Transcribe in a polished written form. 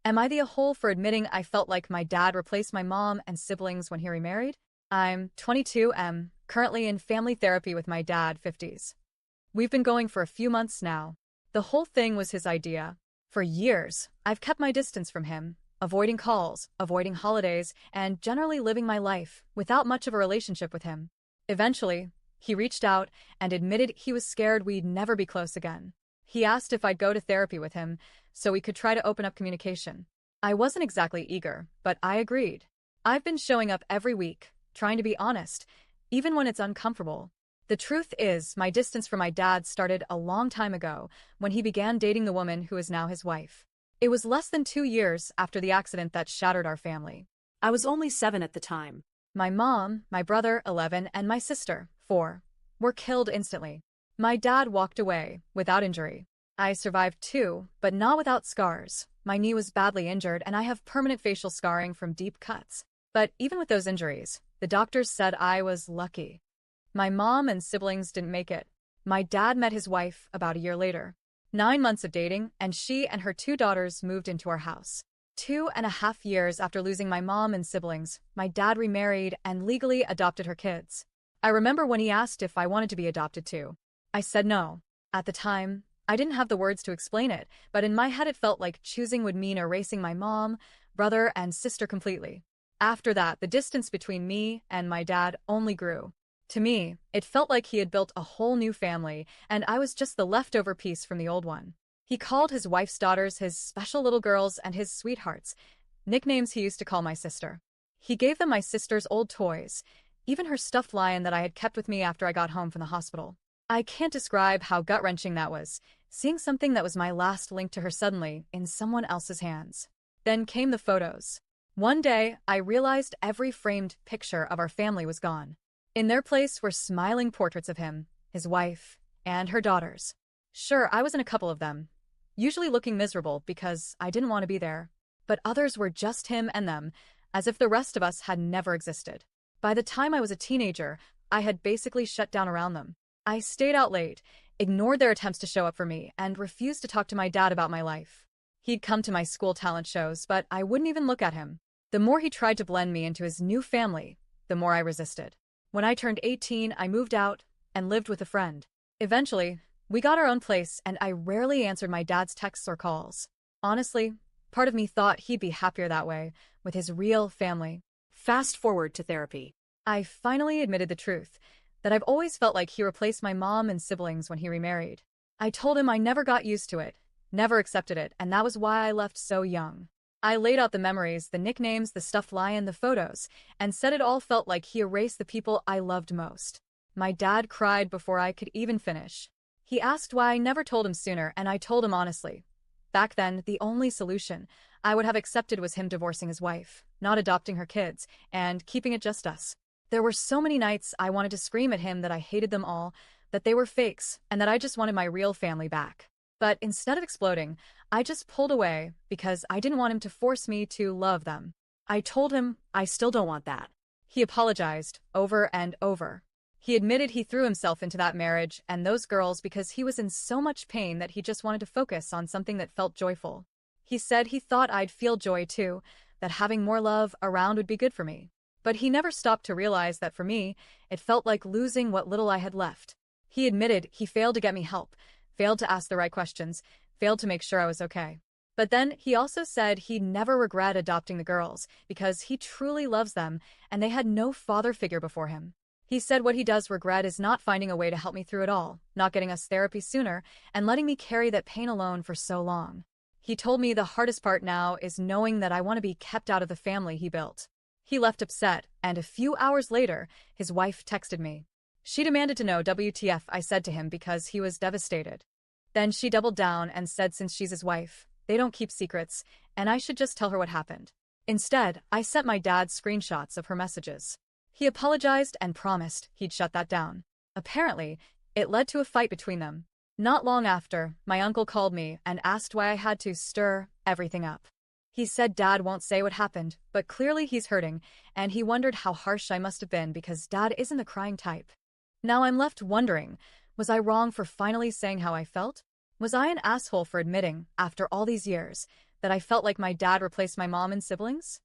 Am I the a-hole for admitting I felt like my dad replaced my mom and siblings when he remarried? I'm 22 am currently in family therapy with my dad, 50s. We've been going for a few months now. The whole thing was his idea. For years, I've kept my distance from him, avoiding calls, avoiding holidays, and generally living my life without much of a relationship with him. Eventually, he reached out and admitted he was scared we'd never be close again. He asked if I'd go to therapy with him so we could try to open up communication. I wasn't exactly eager, but I agreed. I've been showing up every week, trying to be honest, even when it's uncomfortable. The truth is, my distance from my dad started a long time ago when he began dating the woman who is now his wife. It was less than 2 years after the accident that shattered our family. I was only 7 at the time. My mom, my brother, 11, and my sister, 4, were killed instantly. My dad walked away, without injury. I survived too, but not without scars. My knee was badly injured and I have permanent facial scarring from deep cuts. But even with those injuries, the doctors said I was lucky. My mom and siblings didn't make it. My dad met his wife about a year later. 9 months of dating, and she and her 2 daughters moved into our house. 2.5 years after losing my mom and siblings, my dad remarried and legally adopted her kids. I remember when he asked if I wanted to be adopted too. I said no. At the time, I didn't have the words to explain it, but in my head it felt like choosing would mean erasing my mom, brother, and sister completely. After that, the distance between me and my dad only grew. To me, it felt like he had built a whole new family, and I was just the leftover piece from the old one. He called his wife's daughters his special little girls and his sweethearts, nicknames he used to call my sister. He gave them my sister's old toys, even her stuffed lion that I had kept with me after I got home from the hospital. I can't describe how gut-wrenching that was, seeing something that was my last link to her suddenly in someone else's hands. Then came the photos. One day, I realized every framed picture of our family was gone. In their place were smiling portraits of him, his wife, and her daughters. Sure, I was in a couple of them, usually looking miserable because I didn't want to be there. But others were just him and them, as if the rest of us had never existed. By the time I was a teenager, I had basically shut down around them. I stayed out late, ignored their attempts to show up for me, and refused to talk to my dad about my life. He'd come to my school talent shows, but I wouldn't even look at him. The more he tried to blend me into his new family, the more I resisted. When I turned 18, I moved out and lived with a friend. Eventually, we got our own place and I rarely answered my dad's texts or calls. Honestly, part of me thought he'd be happier that way, with his real family. Fast forward to therapy. I finally admitted the truth, that I've always felt like he replaced my mom and siblings when he remarried. I told him I never got used to it, never accepted it, and that was why I left so young. I laid out the memories, the nicknames, the stuffed lion, the photos, and said it all felt like he erased the people I loved most. My dad cried before I could even finish. He asked why I never told him sooner, and I told him honestly. Back then, the only solution I would have accepted was him divorcing his wife, not adopting her kids, and keeping it just us. There were so many nights I wanted to scream at him that I hated them all, that they were fakes, and that I just wanted my real family back. But instead of exploding, I just pulled away because I didn't want him to force me to love them. I told him I still don't want that. He apologized over and over. He admitted he threw himself into that marriage and those girls because he was in so much pain that he just wanted to focus on something that felt joyful. He said he thought I'd feel joy too, that having more love around would be good for me. But he never stopped to realize that for me, it felt like losing what little I had left. He admitted he failed to get me help, failed to ask the right questions, failed to make sure I was okay. But then he also said he'd never regret adopting the girls because he truly loves them and they had no father figure before him. He said what he does regret is not finding a way to help me through it all, not getting us therapy sooner, and letting me carry that pain alone for so long. He told me the hardest part now is knowing that I want to be kept out of the family he built. He left upset, and a few hours later, his wife texted me. She demanded to know WTF I said to him because he was devastated. Then she doubled down and said since she's his wife, they don't keep secrets, and I should just tell her what happened. Instead, I sent my dad screenshots of her messages. He apologized and promised he'd shut that down. Apparently, it led to a fight between them. Not long after, my uncle called me and asked why I had to stir everything up. He said Dad won't say what happened, but clearly he's hurting, and he wondered how harsh I must have been because Dad isn't the crying type. Now I'm left wondering, was I wrong for finally saying how I felt? Was I an asshole for admitting, after all these years, that I felt like my dad replaced my mom and siblings?